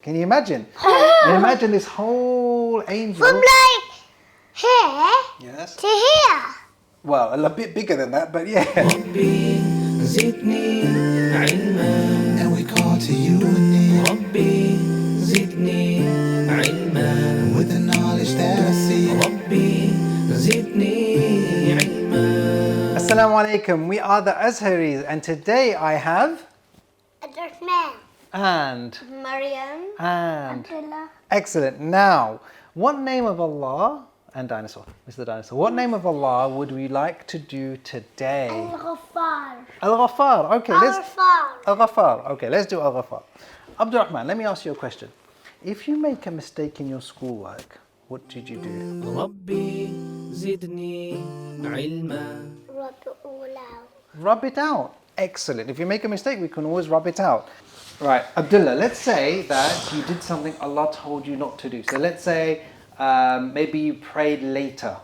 Can you imagine? And imagine this whole angel. From like here Yes. to here. Well, a bit bigger than that, but yeah. ربي زدني علما and we call to you ربي زدني علما with the knowledge that I see ربي زدني علما. Assalamu alaikum. We are the Azharis, and today I have Abdurrahman. and Maryam. Abdullah. excellent. Now, what name of Allah and dinosaur, Mr. Dinosaur? What name of Allah would we like to do today? Al-Ghaffar. Al-Ghaffar. Okay, let's Al-Ghaffar. Al-Ghaffar. Okay, let's do Al-Ghaffar. Abdurrahman, let me ask you a question. If you make a mistake in your schoolwork, what did you do? ربي زدني علما. Rub it out. Excellent. If you make a mistake, we can always rub it out. Right, Abdullah, let's say that you did something Allah told you not to do. So let's say maybe you prayed later.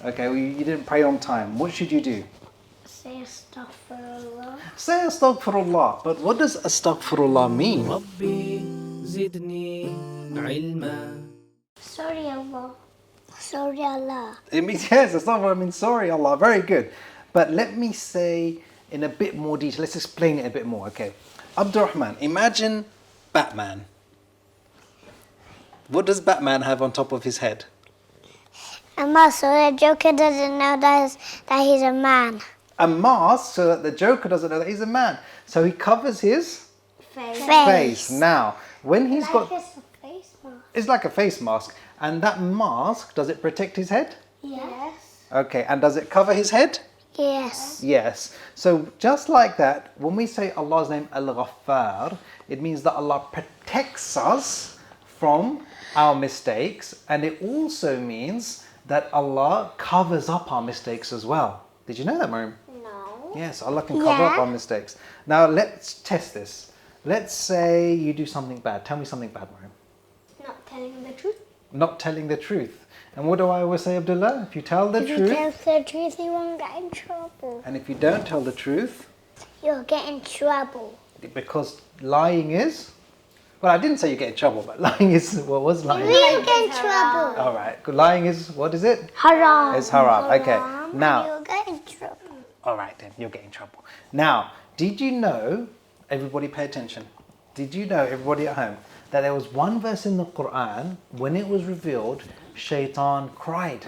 Okay, well, you didn't pray on time. What should you do? Say astaghfirullah. Say astaghfirullah. But what does astaghfirullah mean? ربي زدني علما. Sorry Allah. Sorry Allah. It means, yes, astaghfirullah means sorry Allah. Very good. But let me say in a bit more detail. Let's explain it a bit more, okay? Abdurrahman, imagine Batman. What does Batman have on top of his head? A mask so the Joker doesn't know that he's a man. A mask so that the Joker doesn't know that he's a man. So he covers his face. Now, when he's got... It's a face mask. It's like a face mask. And that mask, does it protect his head? Yes. Okay, and does it cover his head? Yes. Yes. So just like that, when we say Allah's name Al-Ghaffar, it means that Allah protects us from our mistakes, and it also means that Allah covers up our mistakes as well. Did you know that, Mariam? No. Yes, Allah can cover up our mistakes. Now let's test this. Let's say you do something bad. Tell me something bad, Mariam. Not telling the truth. Not telling the truth. And what do I always say, Abdullah? If you tell the If truth, you tell the truth, you won't get in trouble. and if you don't tell the truth, You'll get in trouble. because lying is... Well, I didn't say you get in trouble, but lying is... What was lying? You'll get in trouble. All right. Lying is... What is it? Haram. It's haram. Okay. Now... You'll get in trouble. All right then, you'll get in trouble. Now, did you know... Everybody pay attention. Did you know, everybody at home, that there was one verse in the Quran, when it was revealed, Shaitan cried.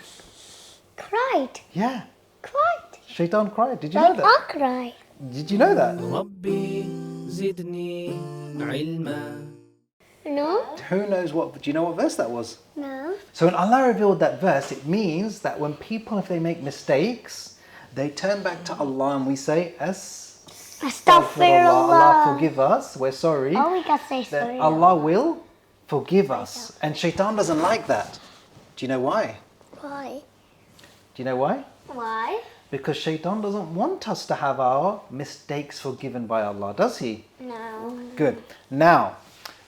Cried. Yeah. Cried. Shaitan cried. Did you know Like that? I cry. Did you know that? ربي زدني علما. No? Who knows what... Do you know what verse that was? No. So when Allah revealed that verse, it means that when people, if they make mistakes, they turn back to Allah and we say, Astaghfirullah, Allah forgive us, we're sorry. Oh, we can say Then sorry. Allah will forgive us. And Shaitan doesn't like that. Do you know why? Why? Do you know why? Why? Because Shaitan doesn't want us to have our mistakes forgiven by Allah, does he? No. Good. Now,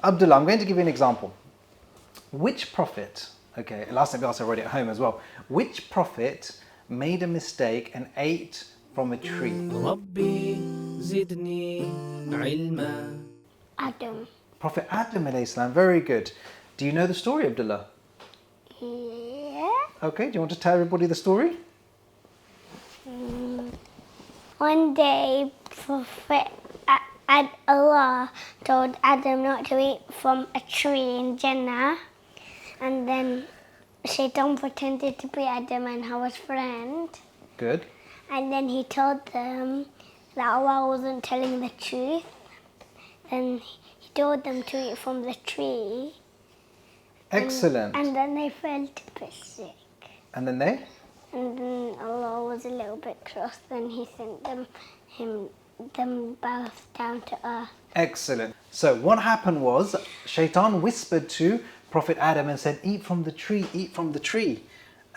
Abdullah, I'm going to give you an example. Which prophet, okay, last time I asked already at home as well, which prophet made a mistake and ate from a tree? ربي زدني علما. Adam. Prophet Adam alayhi salam, very good. Do you know the story, Abdullah? Yeah. Okay, do you want to tell everybody the story? One day, Prophet Allah told Adam not to eat from a tree in Jannah, and then Shaitan pretended to be Adam and Hawa's friend, Good. and then he told them that Allah wasn't telling the truth. Then he told them to eat from the tree. Excellent. And then they felt a bit sick. And then they? And then Allah was a little bit cross. Then he sent them both down to earth. Excellent. So what happened was, Shaitan whispered to Prophet Adam and said, eat from the tree, eat from the tree.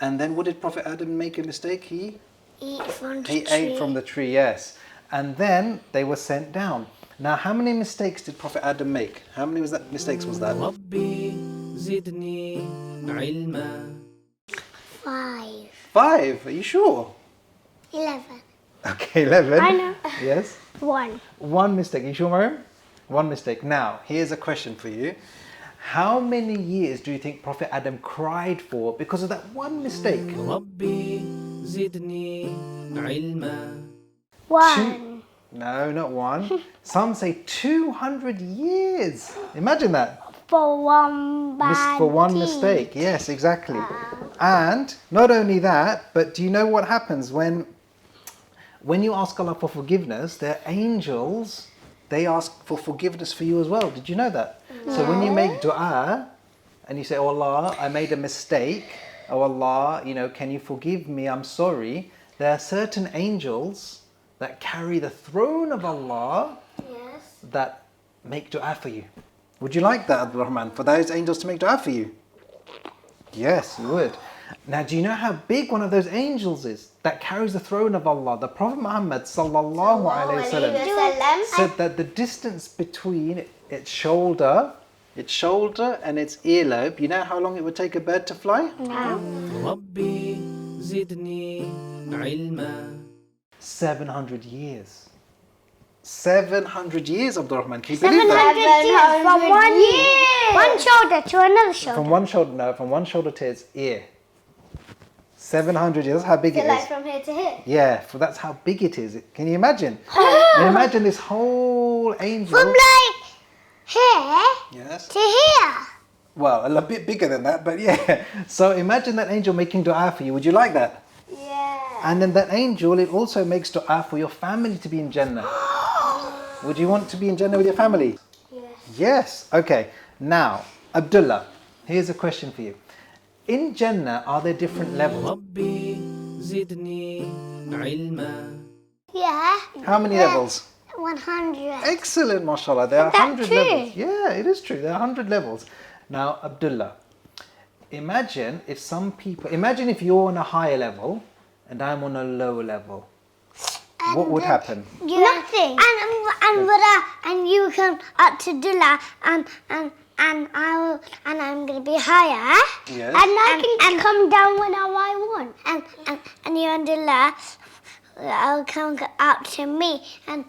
And then what did Prophet Adam make a mistake? He Eat from the He tree. ate from the tree, yes. And then they were sent down. Now, how many mistakes did Prophet Adam make? How many mistakes was that? ربي زدني علما. 5. 5. Are you sure? 11. Okay, 11. I know. Yes. 1. One mistake. Are you sure, Mariam? One mistake. Now, here's a question for you. How many years do you think Prophet Adam cried for because of that one mistake? ربي زدني علما. One. No, not one. Some say 200 years. Imagine that. For one bad For one deed. mistake. Yes, exactly. And not only that, but do you know what happens when you ask Allah for forgiveness? They're angels. They ask for forgiveness for you as well. Did you know that? So when you make dua and you say, "Oh Allah, I made a mistake. Oh Allah, can you forgive me? I'm sorry." There are certain angels that carry the throne of Allah that make dua for you. Would you like that, Abdul Rahman, for those angels to make dua for you? Yes, you would. Now, do you know how big one of those angels is that carries the throne of Allah? The Prophet Muhammad sallallahu alaihi wasallam said that the distance between its shoulder and its earlobe, you know how long it would take a bird to fly? No. ربي زدني علما. 700 years. 700 years, Abdul Rahman. Can you believe 700 that? years from one shoulder to another shoulder. From one shoulder to its ear. 700 years, that's how big it is. From here to here. Yeah, that's how big it is. Can you imagine? And imagine this whole angel. From like here Yes. to here. Well, a bit bigger than that, but yeah. So imagine that angel making dua for you. Would you like that? Yeah. And then that angel, it also makes dua for your family to be in Jannah. Would you want to be in Jannah with your family? Yes. Yes. Okay. Now, Abdullah, here's a question for you. In Jannah, are there different levels? ربي زدني علما. Yeah. How many levels? 100. Excellent, mashallah. There are that 100 true? levels. Yeah, it is true. There are 100 levels. Now, Abdullah, imagine if you're on a higher level and I'm on a lower level. What would happen? Nothing. And you come up to Dullah and I'm gonna be higher. Yes. And I can come down whenever I want. And you and Dullah will come up to me and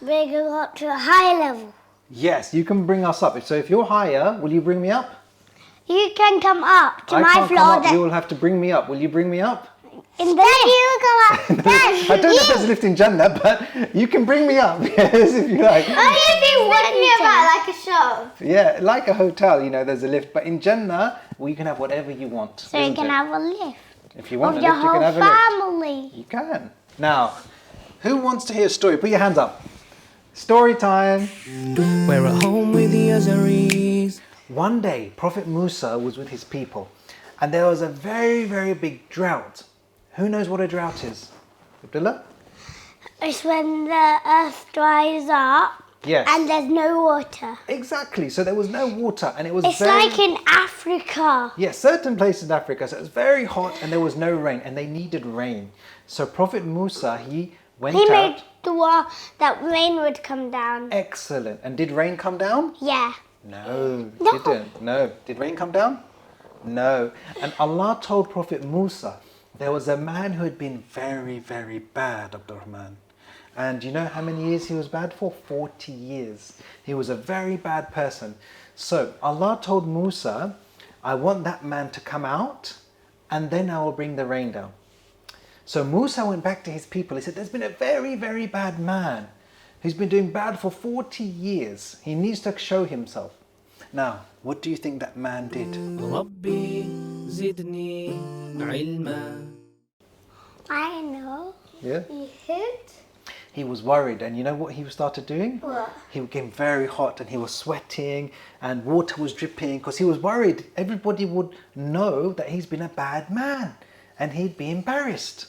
we go up to a higher level. Yes, you can bring us up. So if you're higher, will you bring me up? You can come up to I my can't floor. come up. You will have to bring me up. Will you bring me up? In the lift. You come up. I don't know if there's a lift in Jannah, but you can bring me up, yes, if you like. If you walk me about like a shop. Yeah, like a hotel, there's a lift. But in Jannah, you can have whatever you want. So you can have a lift. If you want Of a your lift, you can whole have a lift. family. You can. Now, who wants to hear a story? Put your hands up. Story time. We're at home with the Azharis. One day, Prophet Musa was with his people, and there was a very, very big drought. Who knows what a drought is? Abdullah? It's when the earth dries up Yes. and there's no water. Exactly. So there was no water, and it was It's like in Africa. Yes, certain places in Africa. So it was very hot, and there was no rain, and they needed rain. So Prophet Musa, he went He out. made dua that rain would come down. Excellent. And did rain come down? Yeah. No, No. didn't. No. Did rain come down? No. And Allah told Prophet Musa, there was a man who had been very, very bad, Abdul Rahman. And you know how many years he was bad for? 40 years. He was a very bad person. So Allah told Musa, I want that man to come out and then I will bring the rain down. So Musa went back to his people. He said, there's been a very, very bad man who's been doing bad for 40 years. He needs to show himself. Now, what do you think that man did? ربي زدني علما. I know. Yeah? You hit? He was worried, and you know what he started doing? What? He became very hot and he was sweating and water was dripping because he was worried everybody would know that he's been a bad man and he'd be embarrassed.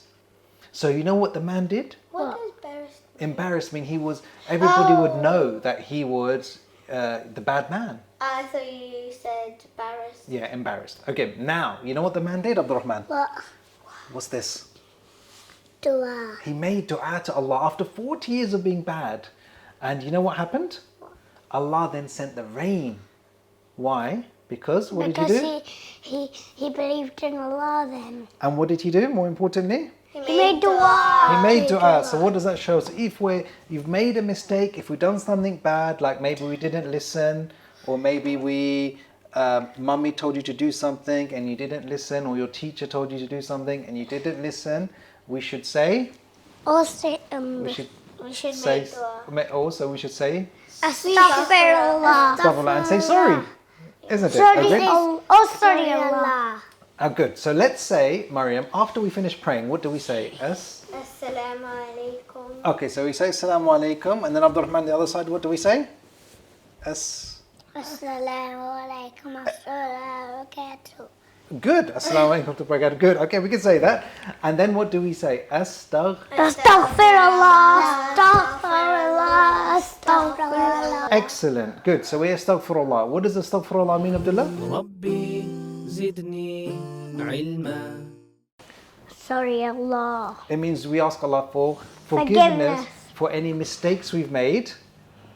So you know what the man did? What does embarrassed? Embarrassed mean everybody would know that he was the bad man. I thought you said embarrassed. Yeah, embarrassed. Okay, now, you know what the man did, Abdul Rahman? What? What's this? Dua. He made dua to Allah after 40 years of being bad. And you know what happened? Allah then sent the rain. Why? Because what did he do? He believed in Allah then. And what did he do, more importantly? He made dua. He made dua. So what does that show? So if you've made a mistake, if we've done something bad, like maybe we didn't listen, or maybe we mummy told you to do something and you didn't listen, or your teacher told you to do something and you didn't listen, we should say. Also, We should We should say. make dua. Also, we should say. Astaghfirullah. Astaghfirullah, and say sorry, isn't it? Agreed? Sorry, Allah. Oh, good. So let's say, Mariam, after we finish praying, what do we say? Assalamu alaikum. Okay, so we say Assalamu alaikum, and then Abdurrahman, the other side, what do we say? Assalamu alaikum wa barakatuh. Good. Assalamu alaikum wa barakatuh. Good. Okay, we can say that. And then what do we say? Astaghfirullah. Excellent. Good. So we astaghfirullah. What does astaghfirullah mean, Abdullah? ربي زدني علما. Sorry, Allah. It means we ask Allah for forgiveness Forgiveness. for any mistakes we've made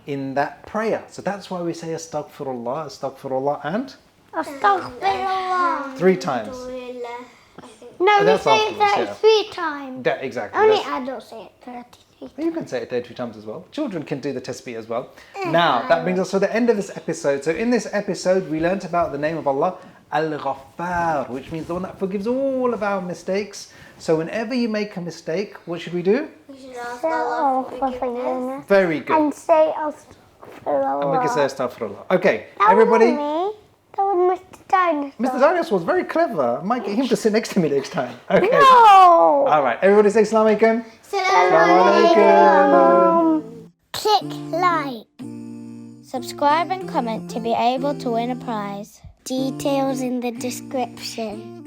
in that prayer. So that's why we say astaghfirullah, astaghfirullah, and Astaghfirullah. 3 times. Alhamdulillah, I think. No, we That's say it afterwards, 33 times. Exactly. Only That's- adults say it 33. You can say it 33 times as well. Children can do the tasbih as well. Now, that brings us to the end of this episode. So in this episode, we learnt about the name of Allah, Al-Ghaffar, which means the one that forgives all of our mistakes. So whenever you make a mistake, what should we do? We should ask Allah for forgiveness. Very good. And say And Astaghfirullah. we can say astaghfirullah. Okay, That everybody. wasn't me. That was Mr. Dinosaur. Mr. Darius was very clever. I might get him to sit next to me next time. Okay. No! All right, everybody say Assalamu alaikum. Assalamu Alaikum. Click like. Subscribe and comment to be able to win a prize. Details in the description.